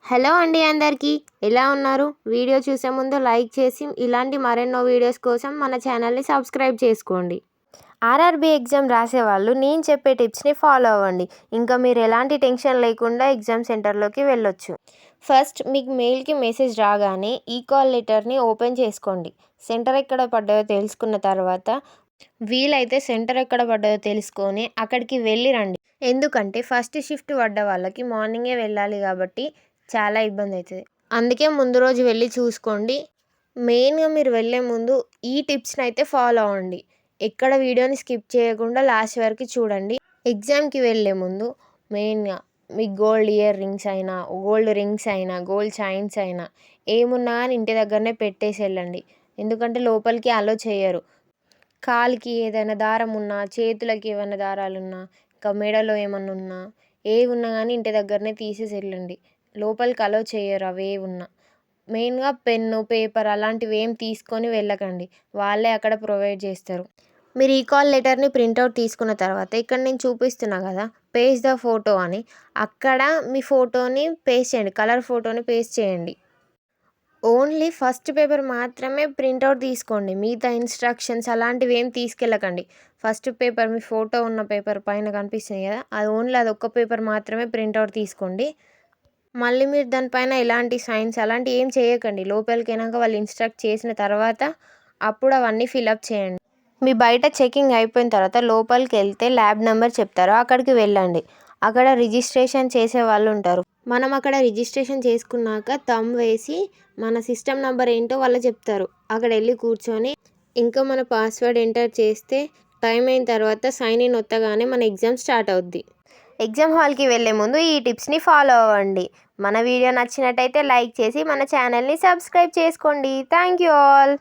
Hello అండి అందరికీ ఎలా ఉన్నారు? వీడియో చూసే ముందు లైక్ చేసి ఇలాంటి మరెన్నో వీడియోస్ కోసం మన ఛానల్ని సబ్స్క్రైబ్ చేసుకోండి. ఆర్ఆర్బీ ఎగ్జామ్ రాసేవాళ్ళు నేను చెప్పే టిప్స్ని ఫాలో అవ్వండి. ఇంకా మీరు ఎలాంటి టెన్షన్ లేకుండా ఎగ్జామ్ సెంటర్లోకి వెళ్ళొచ్చు. ఫస్ట్ మీకు మెయిల్కి మెసేజ్ రాగానే ఈ కాల్ లెటర్ని ఓపెన్ చేసుకోండి. సెంటర్ ఎక్కడ పడ్డాయో తెలుసుకున్న తర్వాత వీలైతే సెంటర్ ఎక్కడ పడ్డాయో తెలుసుకొని అక్కడికి వెళ్ళి రండి. ఎందుకంటే ఫస్ట్ షిఫ్ట్ పడ్డ వాళ్ళకి మార్నింగే వెళ్ళాలి కాబట్టి చాలా ఇబ్బంది అవుతుంది. అందుకే ముందు రోజు వెళ్ళి చూసుకోండి. మెయిన్గా మీరు వెళ్ళే ముందు ఈ టిప్స్ని అయితే ఫాలో అవ్వండి. ఎక్కడ వీడియోని స్కిప్ చేయకుండా లాస్ట్ వరకు చూడండి. ఎగ్జామ్కి వెళ్ళే ముందు మెయిన్గా మీకు గోల్డ్ ఇయర్ రింగ్స్ అయినా, గోల్డ్ రింగ్స్ అయినా, గోల్డ్ చైన్స్ అయినా ఏమున్నా కానీ ఇంటి దగ్గరనే పెట్టేసి వెళ్ళండి. ఎందుకంటే లోపలికి అలో చేయరు. కాలికి ఏదైనా దారం ఉన్నా, చేతులకి ఏమైనా దారాలున్నా, ఇంకా మెడలో ఏమన్నా ఉన్నా, ఏవి ఉన్నా కానీ ఇంటి దగ్గరనే తీసేసి వెళ్ళండి. లోపలికి అలో చేయరు అవి ఏవి ఉన్నా. మెయిన్గా పెన్ను, పేపర్ అలాంటివి ఏం తీసుకొని వెళ్ళకండి. వాళ్ళే అక్కడ ప్రొవైడ్ చేస్తారు. మీరు ఈ కాల్ లెటర్ని ప్రింట్అవుట్ తీసుకున్న తర్వాత ఇక్కడ నేను చూపిస్తున్నా కదా పేస్ట్ ద ఫోటో అని, అక్కడ మీ ఫోటోని పేస్ట్ చేయండి. కలర్ ఫోటోని పేస్ట్ చేయండి. ఓన్లీ ఫస్ట్ పేపర్ మాత్రమే ప్రింట్అవుట్ తీసుకోండి. మిగతా ఇన్స్ట్రక్షన్స్ అలాంటివి ఏం తీసుకెళ్ళకండి. ఫస్ట్ పేపర్ మీ ఫోటో ఉన్న పేపర్ పైన కనిపిస్తుంది కదా, అది ఓన్లీ అదొక్క పేపర్ మాత్రమే ప్రింట్అవుట్ తీసుకోండి. మళ్ళీ మీరు దానిపైన ఎలాంటి సైన్స్ అలాంటివి ఏం చేయకండి. లోపలికి వెళ్ళాక వాళ్ళు ఇన్స్ట్రక్ట్ చేసిన తర్వాత అప్పుడు అవన్నీ ఫిలప్ చేయండి. మీ బయట చెకింగ్ అయిపోయిన తర్వాత లోపలికి వెళ్తే ల్యాబ్ నెంబర్ చెప్తారు, అక్కడికి వెళ్ళండి. అక్కడ రిజిస్ట్రేషన్ చేసే వాళ్ళు ఉంటారు. మనం అక్కడ రిజిస్ట్రేషన్ చేసుకున్నాక థంబ్ వేసి మన సిస్టమ్ నెంబర్ ఏంటో వాళ్ళు చెప్తారు. అక్కడ వెళ్ళి కూర్చొని ఇంకా మన పాస్వర్డ్ ఎంటర్ చేస్తే టైం అయిన తర్వాత సైన్ ఇన్ వత్తగానే మన ఎగ్జామ్ స్టార్ట్ అవుద్ది. ఎగ్జామ్ హాల్కి వెళ్ళే ముందు ఈ టిప్స్ని ఫాలో అవ్వండి. మన వీడియో నచ్చినట్టయితే లైక్ చేసి మన ఛానల్ని సబ్స్క్రైబ్ చేసుకోండి. Thank you all.